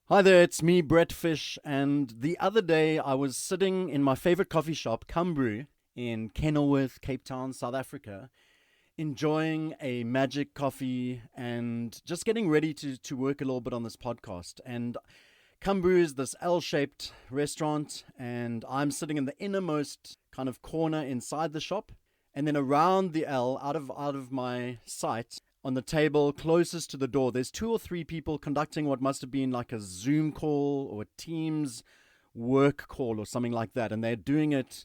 Hi there, it's me, BrettFish, and the other day I was sitting in my favorite coffee shop, Cumbrew, in Kenilworth, Cape Town, South Africa, enjoying a magic coffee and just getting ready to work a little bit on this podcast. And Cumbrew is this L-shaped restaurant, and I'm sitting in the innermost kind of corner inside the shop, and then around the L, out of my sight, on the table closest to the door, there's two or three people conducting what must have been like a Zoom call or a Teams work call or something like that. And they're doing it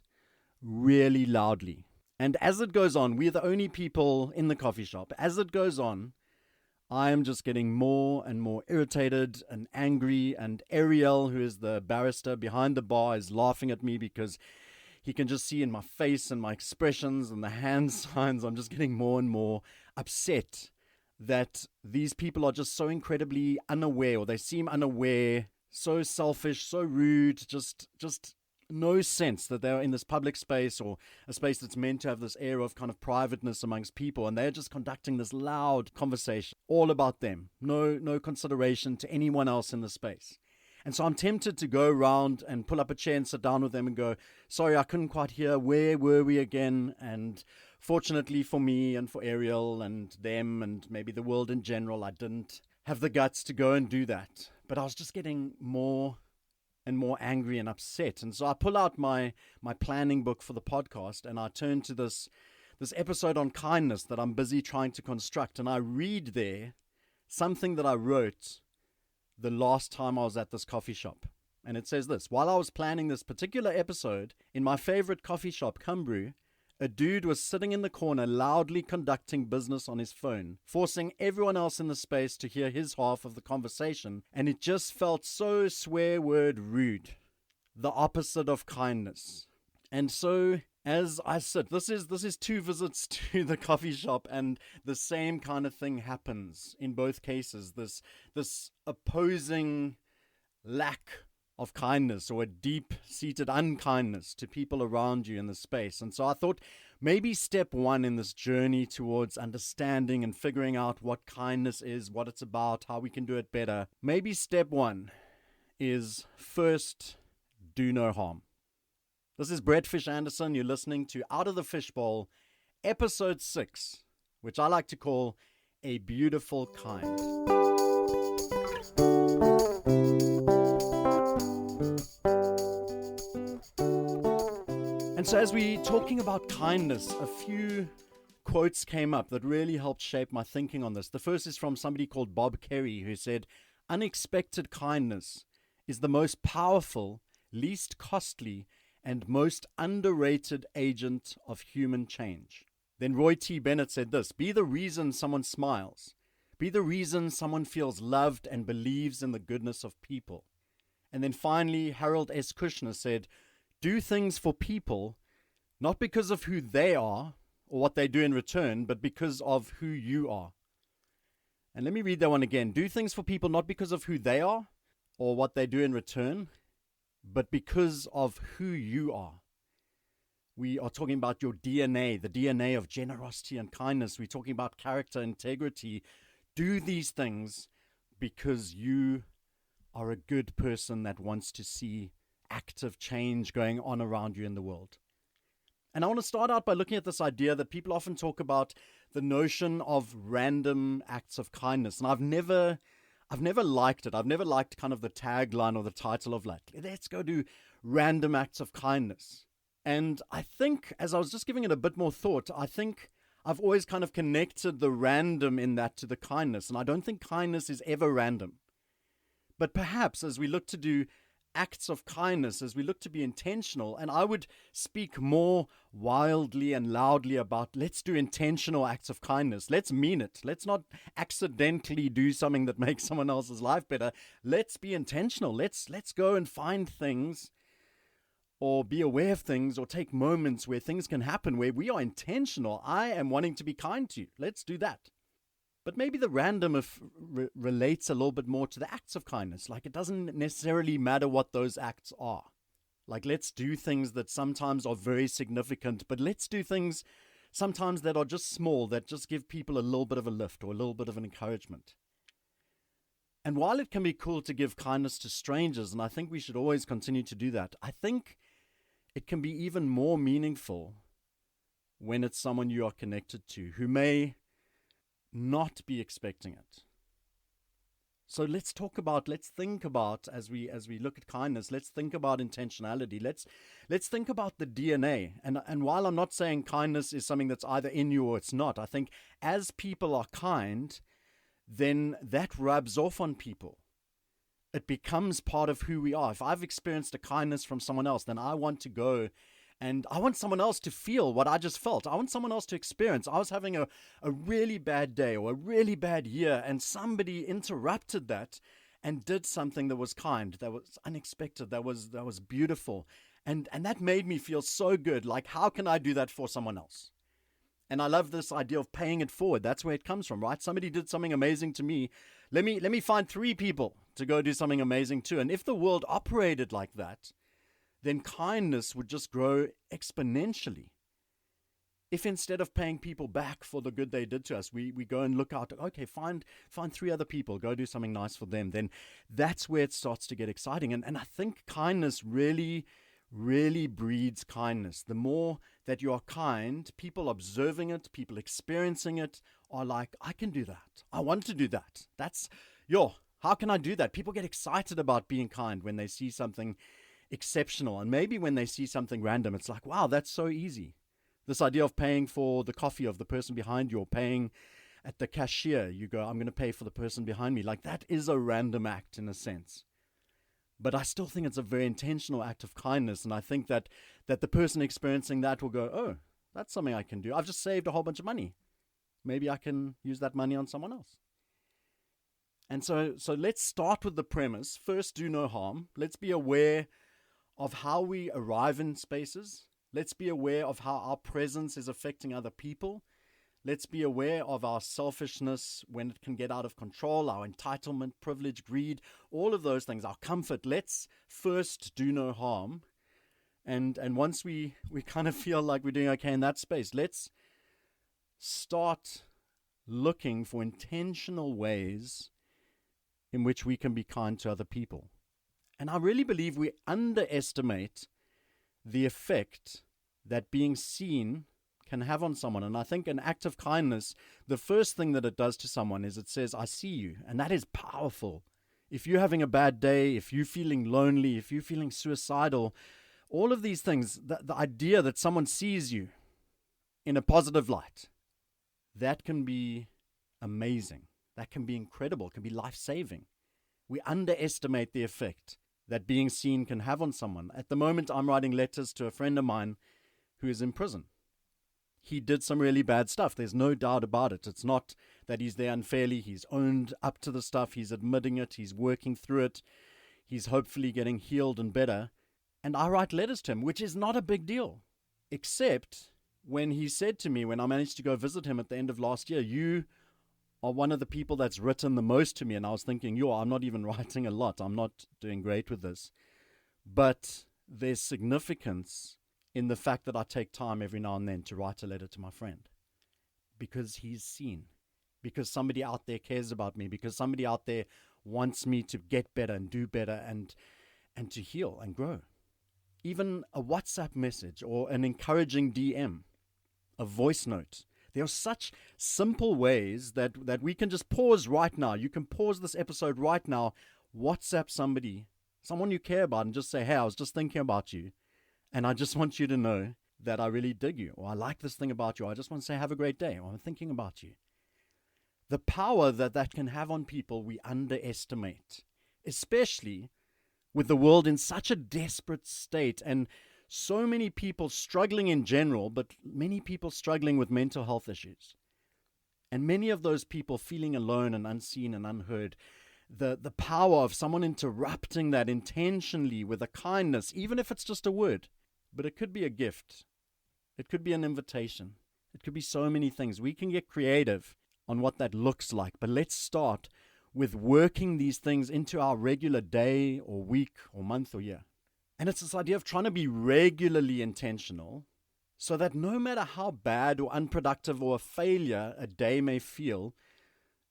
really loudly. And as it goes on, we're the only people in the coffee shop. As it goes on, I am just getting more and more irritated and angry. And Ariel, who is the barrister behind the bar, is laughing at me because he can just see in my face and my expressions and the hand signs, I'm just getting more and more upset that these people are just so incredibly unaware, or they seem unaware, so selfish, so rude, just no sense that they're in this public space or a space that's meant to have this air of kind of privateness amongst people, and they're just conducting this loud conversation all about them. No consideration to anyone else in the space. And so I'm tempted to go around and pull up a chair and sit down with them and go, sorry, I couldn't quite hear. Where were we again? And fortunately for me and for Ariel and them and maybe the world in general, I didn't have the guts to go and do that. But I was just getting more and more angry and upset. And so I pull out my planning book for the podcast and I turn to this episode on kindness that I'm busy trying to construct. And I read there something that I wrote the last time I was at this coffee shop. And it says this: while I was planning this particular episode in my favorite coffee shop, Cumbrew, a dude was sitting in the corner loudly conducting business on his phone, forcing everyone else in the space to hear his half of the conversation, and it just felt so swear word rude. The opposite of kindness. And so as I sit, this is two visits to the coffee shop, and the same kind of thing happens in both cases. This opposing lack of kindness or a deep-seated unkindness to people around you in the space. And so I thought maybe step one in this journey towards understanding and figuring out what kindness is, what it's about, how we can do it better. Maybe step one is first, do no harm. This is BrettFish Anderson. You're listening to Out of the Fishbowl, Episode 6, which I like to call A Beautiful Kind. And so as we're talking about kindness, a few quotes came up that really helped shape my thinking on this. The first is from somebody called Bob Kerry, who said, "Unexpected kindness is the most powerful, least costly, and most underrated agent of human change." Then Roy T. Bennett said this: "Be the reason someone smiles. Be the reason someone feels loved and believes in the goodness of people." And then finally, Harold S. Kushner said, "Do things for people, not because of who they are or what they do in return, but because of who you are." And let me read that one again. Do things for people not because of who they are or what they do in return, but because of who you are. We are talking about your DNA, the DNA of generosity and kindness. We're talking about character, integrity. Do these things because you are a good person that wants to see active change going on around you in the world. And I want to start out by looking at this idea that people often talk about the notion of random acts of kindness. And I've never liked it. I've never liked kind of the tagline or the title of like, let's go do random acts of kindness. And I think, as I was just giving it a bit more thought, I think I've always kind of connected the random in that to the kindness. And I don't think kindness is ever random. But perhaps as we look to do acts of kindness, as we look to be intentional, and I would speak more wildly and loudly about let's do intentional acts of kindness. Let's mean it. Let's not accidentally do something that makes someone else's life better. Let's be intentional. Let's go and find things or be aware of things or take moments where things can happen where we are intentional. I am wanting to be kind to you. Let's do that. But maybe the random relates a little bit more to the acts of kindness. Like, it doesn't necessarily matter what those acts are. Like, let's do things that sometimes are very significant, but let's do things sometimes that are just small, that just give people a little bit of a lift or a little bit of an encouragement. And while it can be cool to give kindness to strangers, and I think we should always continue to do that, I think it can be even more meaningful when it's someone you are connected to who may not be expecting it. So let's think about, as we look at kindness, let's think about intentionality. Let's think about the DNA. And while I'm not saying kindness is something that's either in you or it's not, I think as people are kind, then that rubs off on people. It becomes part of who we are. If I've experienced a kindness from someone else, then I want to go and I want someone else to feel what I just felt. I want someone else to experience. I was having a really bad day or a really bad year, and somebody interrupted that and did something that was kind, that was unexpected, that was beautiful. And that made me feel so good. Like, how can I do that for someone else? And I love this idea of paying it forward. That's where it comes from, right? Somebody did something amazing to me. Let me find 3 people to go do something amazing too. And if the world operated like that, then kindness would just grow exponentially. If instead of paying people back for the good they did to us, we go and look out, okay, find 3 other people, go do something nice for them, then that's where it starts to get exciting. And I think kindness really, really breeds kindness. The more that you are kind, people observing it, people experiencing it are like, I can do that. I want to do that. How can I do that? People get excited about being kind when they see something exceptional. And maybe when they see something random, it's like, wow, that's so easy. This idea of paying for the coffee of the person behind you or paying at the cashier, you go, I'm going to pay for the person behind me. Like, that is a random act in a sense. But I still think it's a very intentional act of kindness. And I think that the person experiencing that will go, oh, that's something I can do. I've just saved a whole bunch of money. Maybe I can use that money on someone else. And so let's start with the premise. First, do no harm. Let's be aware of how we arrive in spaces. Let's be aware of how our presence is affecting other people. Let's be aware of our selfishness when it can get out of control, our entitlement, privilege, greed, all of those things, our comfort. Let's first do no harm. And once we kind of feel like we're doing okay in that space, let's start looking for intentional ways in which we can be kind to other people. And I really believe we underestimate the effect that being seen can have on someone. And I think an act of kindness, the first thing that it does to someone is it says, I see you. And that is powerful. If you're having a bad day, if you're feeling lonely, if you're feeling suicidal, all of these things, the idea that someone sees you in a positive light, that can be amazing. That can be incredible. It can be life-saving. We underestimate the effect that being seen can have on someone. At the moment, I'm writing letters to a friend of mine who is in prison. He did some really bad stuff. There's no doubt about it. It's not that he's there unfairly. He's owned up to the stuff. He's admitting it. He's working through it. He's hopefully getting healed and better. And I write letters to him, which is not a big deal. Except when he said to me, when I managed to go visit him at the end of last year, you are one of the people that's written the most to me. And I was thinking, I'm not even writing a lot. I'm not doing great with this. But there's significance in the fact that I take time every now and then to write a letter to my friend. Because he's seen. Because somebody out there cares about me. Because somebody out there wants me to get better and do better and to heal and grow. Even a WhatsApp message or an encouraging DM, a voice note. There are such simple ways that we can just pause right now. You can pause this episode right now, WhatsApp somebody, someone you care about, and just say, hey, I was just thinking about you. And I just want you to know that I really dig you, or I like this thing about you. I just want to say, have a great day, or I'm thinking about you. The power that can have on people we underestimate, especially with the world in such a desperate state and so many people struggling in general, but many people struggling with mental health issues. And many of those people feeling alone and unseen and unheard. The power of someone interrupting that intentionally with a kindness, even if it's just a word. But it could be a gift. It could be an invitation. It could be so many things. We can get creative on what that looks like. But let's start with working these things into our regular day or week or month or year. And it's this idea of trying to be regularly intentional so that no matter how bad or unproductive or a failure a day may feel,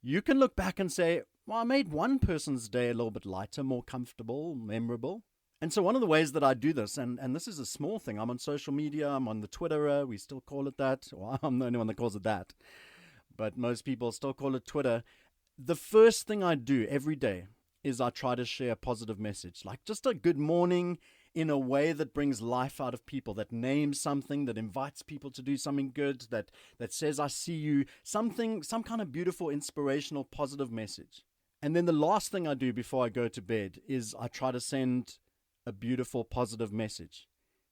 you can look back and say, Well, I made one person's day a little bit lighter, more comfortable, memorable. And so one of the ways that I do this, and this is a small thing, I'm on social media, I'm on the Twitterer, we still call it that. Well, I'm the only one that calls it that. But most people still call it Twitter. The first thing I do every day is I try to share a positive message, like just a good morning in a way that brings life out of people, that names something, that invites people to do something good, that says, I see you, some kind of beautiful, inspirational, positive message. And then the last thing I do before I go to bed is I try to send a beautiful, positive message.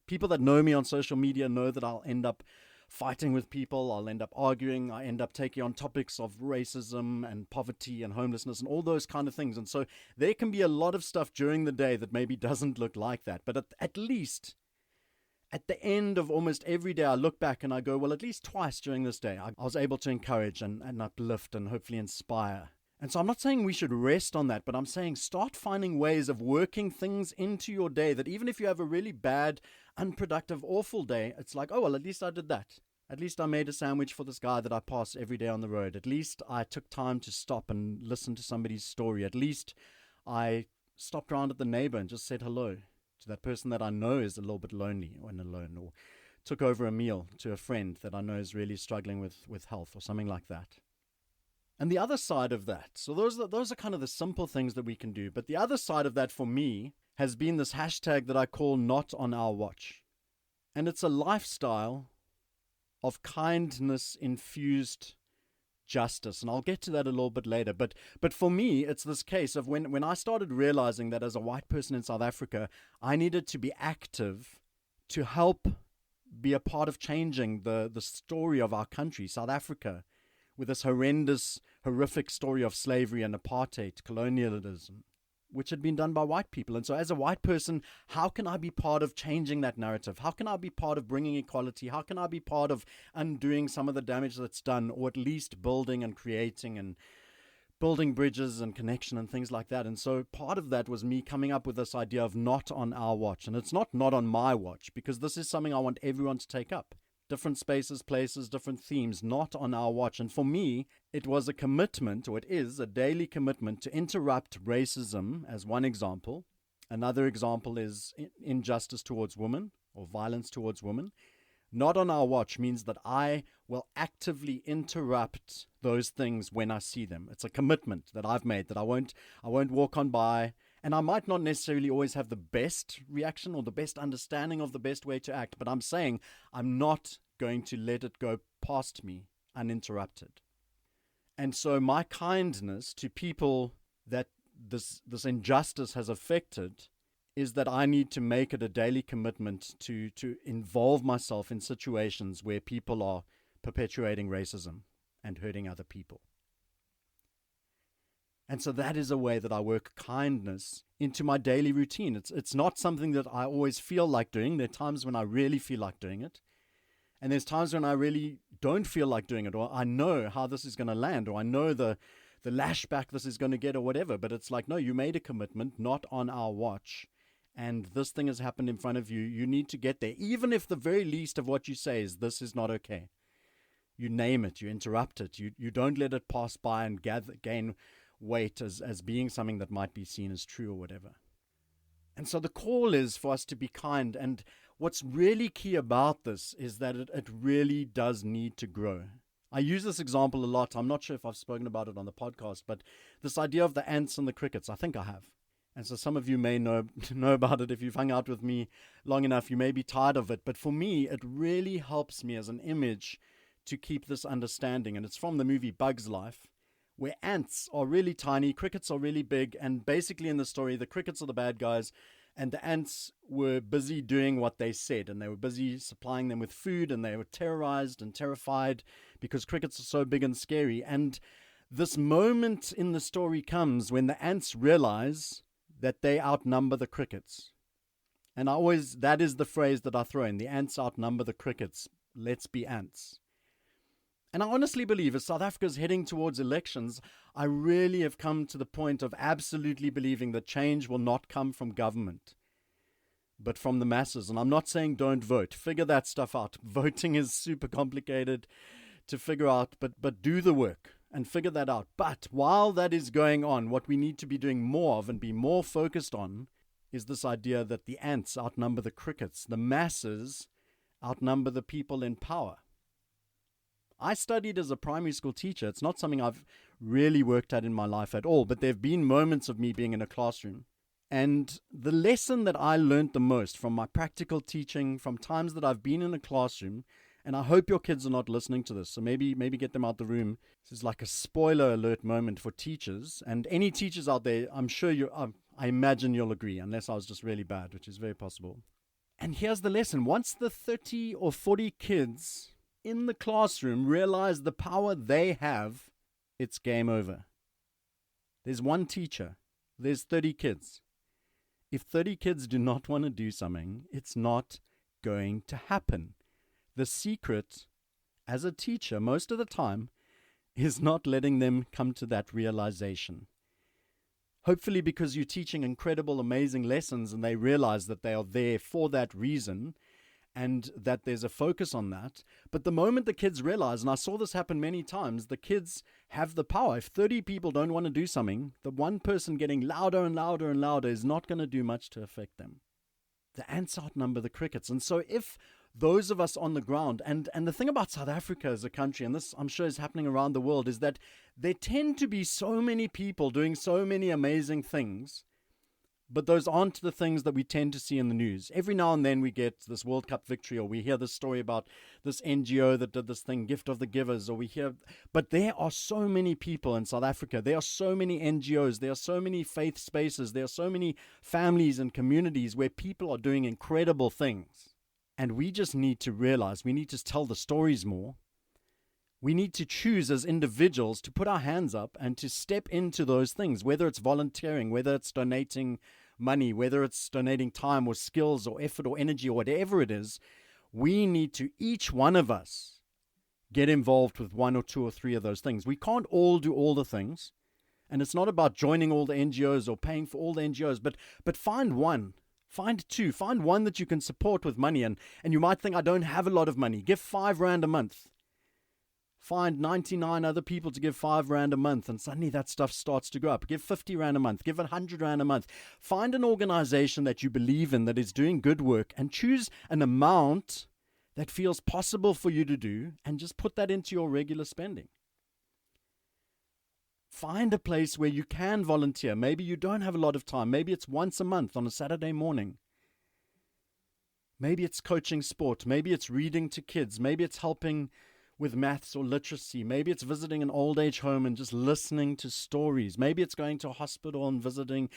People that know me on social media know that I'll end up fighting with people, I'll end up arguing, I end up taking on topics of racism and poverty and homelessness and all those kind of things. And so there can be a lot of stuff during the day that maybe doesn't look like that. But at least at the end of almost every day, I look back and I go, well, at least twice during this day, I was able to encourage and uplift and hopefully inspire. And so I'm not saying we should rest on that, but I'm saying start finding ways of working things into your day that even if you have a really bad, unproductive, awful day, it's like, oh, well, at least I did that. At least I made a sandwich for this guy that I pass every day on the road. At least I took time to stop and listen to somebody's story. At least I stopped around at the neighbor and just said hello to that person that I know is a little bit lonely or alone, or took over a meal to a friend that I know is really struggling with health or something like that. And the other side of that, so those are kind of the simple things that we can do. But the other side of that for me has been this hashtag that I call Not On Our Watch. And it's a lifestyle of kindness-infused justice. And I'll get to that a little bit later. But for me, it's this case of when I started realizing that as a white person in South Africa, I needed to be active to help be a part of changing the story of our country, South Africa, with this horrific story of slavery and apartheid, colonialism, which had been done by white people. And so as a white person, how can I be part of changing that narrative? How can I be part of bringing equality? How can I be part of undoing some of the damage that's done, or at least building and creating and building bridges and connection and things like that? And so part of that was me coming up with this idea of not on our watch. And it's not on my watch, because this is something I want everyone to take up. Different spaces, places, different themes, not on our watch. And for me, it was a commitment, or it is a daily commitment, to interrupt racism as one example. Another example is injustice towards women or violence towards women. Not on our watch means that I will actively interrupt those things when I see them. It's a commitment that I've made that I won't walk on by. And I might not necessarily always have the best reaction or the best understanding of the best way to act, but I'm saying I'm not going to let it go past me uninterrupted. And so my kindness to people that this injustice has affected is that I need to make it a daily commitment to involve myself in situations where people are perpetuating racism and hurting other people. And so that is a way that I work kindness into my daily routine. It's not something that I always feel like doing. There are times when I really feel like doing it. And there's times when I really don't feel like doing it, or I know how this is going to land, or I know the lashback this is going to get, or whatever. But it's like, no, you made a commitment, not on our watch. And this thing has happened in front of you. You need to get there. Even if the very least of what you say is, this is not okay. You name it, you interrupt it. You don't let it pass by and gain weight as being something that might be seen as true or whatever. And so the call is for us to be kind. And what's really key about this is that it really does need to grow. I use this example a lot. I'm not sure if I've spoken about it on the podcast, but this idea of the ants and the crickets, I think I have. And so some of you may know about it. If you've hung out with me long enough, you may be tired of it. But for me, it really helps me as an image to keep this understanding. And it's from the movie Bug's Life, where ants are really tiny, crickets are really big, and basically in the story, the crickets are the bad guys, and the ants were busy doing what they said, and they were busy supplying them with food, and they were terrorized and terrified because crickets are so big and scary. And this moment in the story comes when the ants realize that they outnumber the crickets. And that is the phrase that I throw in, the ants outnumber the crickets, let's be ants. And I honestly believe as South Africa is heading towards elections, I really have come to the point of absolutely believing that change will not come from government, but from the masses. And I'm not saying don't vote. Figure that stuff out. Voting is super complicated to figure out, but do the work. and figure that out. But while that is going on, what we need to be doing more of and be more focused on is this idea that the ants outnumber the crickets. The masses outnumber the people in power. I studied as a primary school teacher. It's not something I've really worked at in my life at all, but there have been moments of me being in a classroom. And the lesson that I learned the most from my practical teaching, from times that I've been in a classroom, and I hope your kids are not listening to this, so maybe get them out the room. This is like a spoiler alert moment for teachers. And any teachers out there, I'm sure I imagine you'll agree, unless I was just really bad, which is very possible. And here's the lesson. Once the 30 or 40 kids in the classroom realize the power they have, it's game over. There's one teacher. There's 30 kids. If 30 kids do not want to do something, it's not going to happen. The secret, as a teacher, most of the time, is not letting them come to that realization. Hopefully because you're teaching incredible, amazing lessons and they realize that they are there for that reason and that there's a focus on that. But the moment the kids realize, and I saw this happen many times, the kids have the power. If 30 people don't want to do something, the one person getting louder and louder and louder is not going to do much to affect them. The ants outnumber the crickets. And so if those of us on the ground, and the thing about South Africa as a country, and this I'm sure is happening around the world, is that there tend to be so many people doing so many amazing things, but those aren't the things that we tend to see in the news. Every now and then we get this World Cup victory, or we hear this story about this NGO that did this thing, Gift of the Givers, or we hear, but there are so many people in South Africa. There are so many NGOs. There are so many faith spaces. There are so many families and communities where people are doing incredible things. And we just need to realize, we need to tell the stories more. We need to choose as individuals to put our hands up and to step into those things, whether it's volunteering, whether it's donating money, whether it's donating time or skills or effort or energy or whatever it is. We need to, each one of us, get involved with one or two or three of those things. We can't all do all the things. And it's not about joining all the NGOs or paying for all the NGOs, but find one. Find two. Find one that you can support with money. And you might think, I don't have a lot of money. Give R5 a month. Find 99 other people to give R5 a month. And suddenly that stuff starts to go up. Give R50 a month. Give R100 a month. Find an organization that you believe in that is doing good work and choose an amount that feels possible for you to do and just put that into your regular spending. Find a place where you can volunteer. Maybe you don't have a lot of time. Maybe it's once a month on a Saturday morning. Maybe it's coaching sport. Maybe it's reading to kids. Maybe it's helping with maths or literacy. Maybe it's visiting an old age home and just listening to stories. Maybe it's going to a hospital and visiting.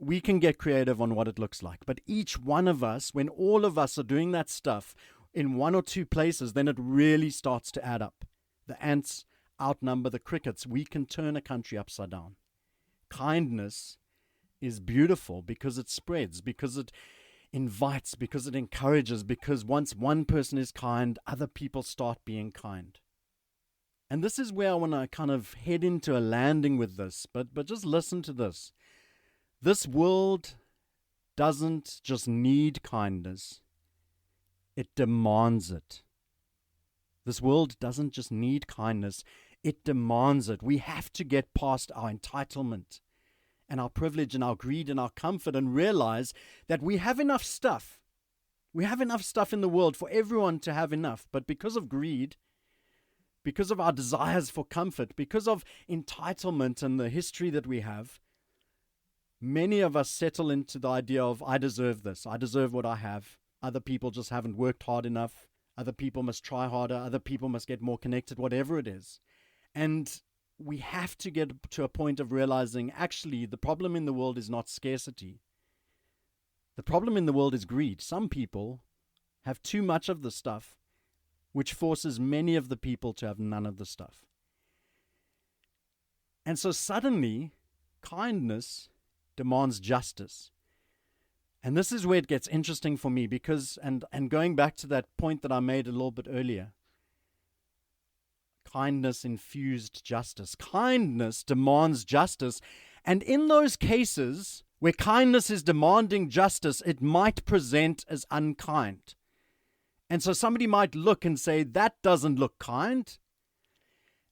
We can get creative on what it looks like. But each one of us, when all of us are doing that stuff in one or two places, then it really starts to add up. The ants outnumber the crickets. We can turn a country upside down. Kindness is beautiful because it spreads, because it invites, because it encourages, because once one person is kind, other people start being kind. And this is where I want to kind of head into a landing with this, but just listen to this. This world doesn't just need kindness, it demands it. This world doesn't just need kindness, it demands it. We have to get past our entitlement and our privilege and our greed and our comfort and realize that we have enough stuff. We have enough stuff in the world for everyone to have enough. But because of greed, because of our desires for comfort, because of entitlement and the history that we have, many of us settle into the idea of, I deserve this. I deserve what I have. Other people just haven't worked hard enough. Other people must try harder. Other people must get more connected, whatever it is. And we have to get to a point of realizing, actually, the problem in the world is not scarcity. The problem in the world is greed. Some people have too much of the stuff, which forces many of the people to have none of the stuff. And so suddenly, kindness demands justice. And this is where it gets interesting for me because, and going back to that point that I made a little bit earlier, kindness infused justice. Kindness demands justice. And in those cases where kindness is demanding justice, it might present as unkind. And so somebody might look and say, that doesn't look kind.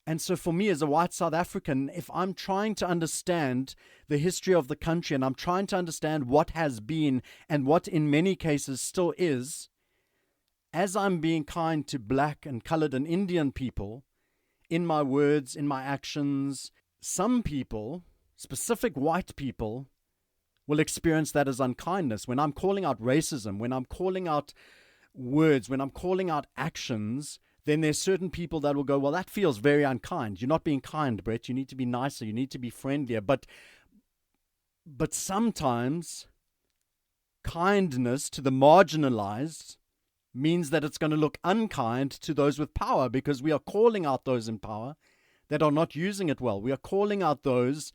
And so for me as a white South African, if I'm trying to understand the history of the country and I'm trying to understand what has been and what in many cases still is, as I'm being kind to black and colored and Indian people, in my words, in my actions, some people, specific white people, will experience that as unkindness. When I'm calling out racism, when I'm calling out words, when I'm calling out actions, then there's certain people that will go, well, that feels very unkind. You're not being kind, Brett. You need to be nicer. You need to be friendlier. But sometimes kindness to the marginalized means that it's going to look unkind to those with power, because we are calling out those in power that are not using it well. We are calling out those.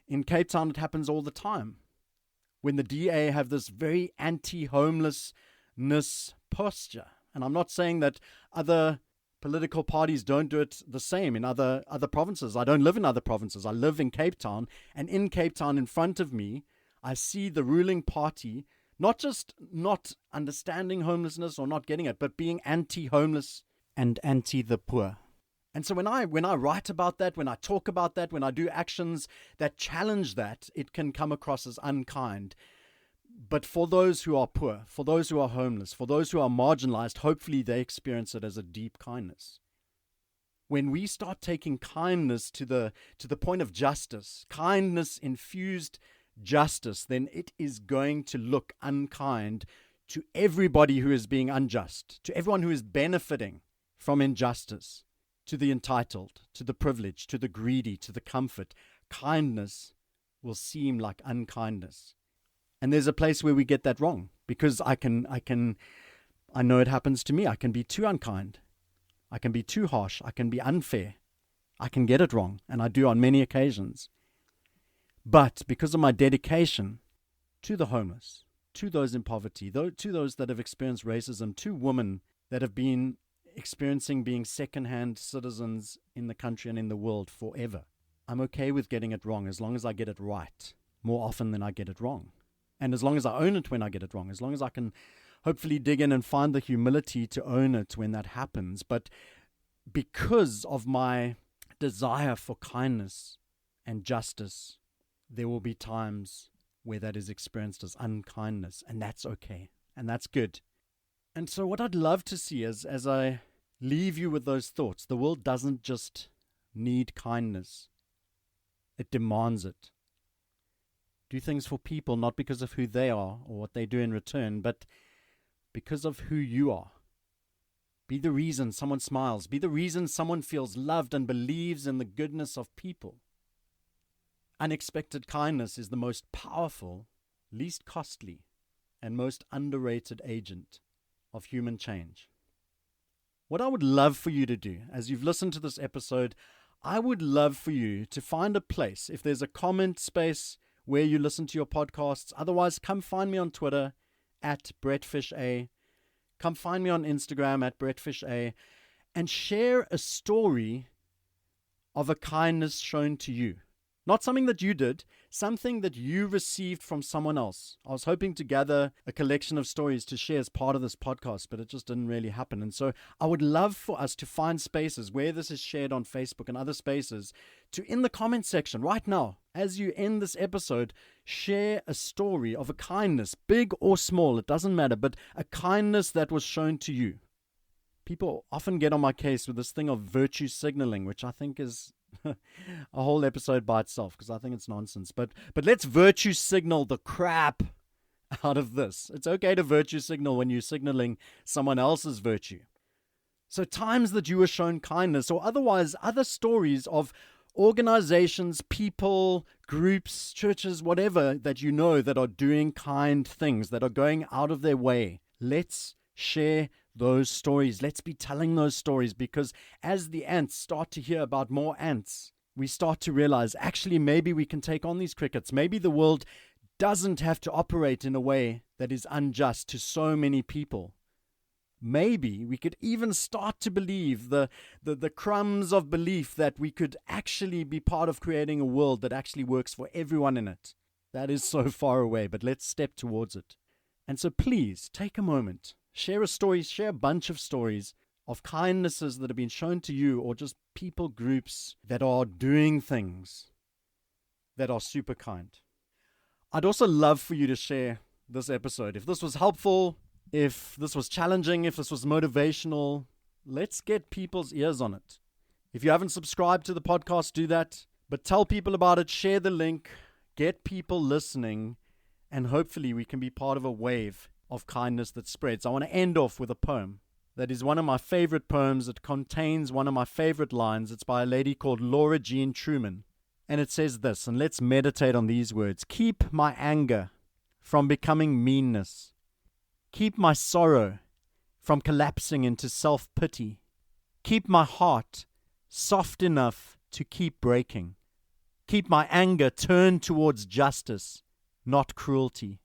In Cape Town, it happens all the time. When the DA have this very anti-homelessness posture. And I'm not saying that other political parties don't do it the same in other provinces. I don't live in other provinces. I live in Cape Town. And in Cape Town, in front of me, I see the ruling party not just not understanding homelessness or not getting it, but being anti-homeless and anti the poor. And so when I write about that, when I talk about that, when I do actions that challenge that, it can come across as unkind. But for those who are poor, for those who are homeless, for those who are marginalized, hopefully they experience it as a deep kindness. When we start taking kindness to the point of justice, kindness infused justice, then it is going to look unkind to everybody who is being unjust, to everyone who is benefiting from injustice, to the entitled, to the privileged, to the greedy, to the comfort. Kindness will seem like unkindness. And there's a place where we get that wrong, because I know it happens to me. I can be too unkind. I can be too harsh. I can be unfair. I can get it wrong, and I do on many occasions. But because of my dedication to the homeless, to those in poverty, to those that have experienced racism, to women that have been experiencing being second-hand citizens in the country and in the world forever, I'm okay with getting it wrong as long as I get it right more often than I get it wrong. And as long as I own it when I get it wrong, as long as I can hopefully dig in and find the humility to own it when that happens. But because of my desire for kindness and justice, there will be times where that is experienced as unkindness, and that's okay, and that's good. And so what I'd love to see is, as I leave you with those thoughts, the world doesn't just need kindness. It demands it. Do things for people not because of who they are or what they do in return, but because of who you are. Be the reason someone smiles. Be the reason someone feels loved and believes in the goodness of people. Unexpected kindness is the most powerful, least costly, and most underrated agent of human change. What I would love for you to do, as you've listened to this episode, I would love for you to find a place, if there's a comment space where you listen to your podcasts. Otherwise, come find me on Twitter at BrettFishA. Come find me on Instagram at BrettFishA, and share a story of a kindness shown to you. Not something that you did, something that you received from someone else. I was hoping to gather a collection of stories to share as part of this podcast, but it just didn't really happen. And so I would love for us to find spaces where this is shared on Facebook and other spaces, to, in the comment section right now, as you end this episode, share a story of a kindness, big or small, it doesn't matter, but a kindness that was shown to you. People often get on my case with this thing of virtue signaling, which I think is a whole episode by itself, because I think it's nonsense. But let's virtue signal the crap out of this. It's okay to virtue signal when you're signaling someone else's virtue. So times that you were shown kindness, or otherwise other stories of organizations, people, groups, churches, whatever that you know that are doing kind things, that are going out of their way. Let's share those stories. Let's be telling those stories, because as the ants start to hear about more ants, we start to realize actually maybe we can take on these crickets. Maybe the world doesn't have to operate in a way that is unjust to so many people. Maybe we could even start to believe the crumbs of belief that we could actually be part of creating a world that actually works for everyone in it. That is so far away, but let's step towards it. And so please take a moment. Share a story, share a bunch of stories of kindnesses that have been shown to you, or just people groups that are doing things that are super kind. I'd also love for you to share this episode. If this was helpful, if this was challenging, if this was motivational, let's get people's ears on it. If you haven't subscribed to the podcast, do that. But tell people about it, share the link, get people listening, and hopefully we can be part of a wave of kindness that spreads. I want to end off with a poem that is one of my favorite poems. It contains one of my favorite lines. It's by a lady called Laura Jean Truman. And it says this, and let's meditate on these words. Keep my anger from becoming meanness. Keep my sorrow from collapsing into self-pity. Keep my heart soft enough to keep breaking. Keep my anger turned towards justice, not cruelty.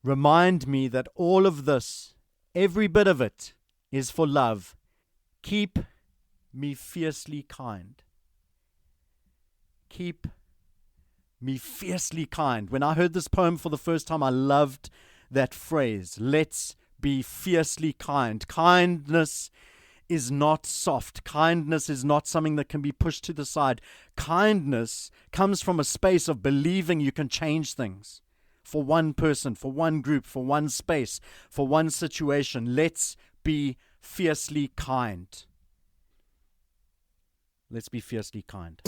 Remind me that all of this, every bit of it, is for love. Keep me fiercely kind. Keep me fiercely kind. When I heard this poem for the first time, I loved that phrase. Let's be fiercely kind. Kindness is not soft. Kindness is not something that can be pushed to the side. Kindness comes from a space of believing you can change things. For one person, for one group, for one space, for one situation. Let's be fiercely kind. Let's be fiercely kind.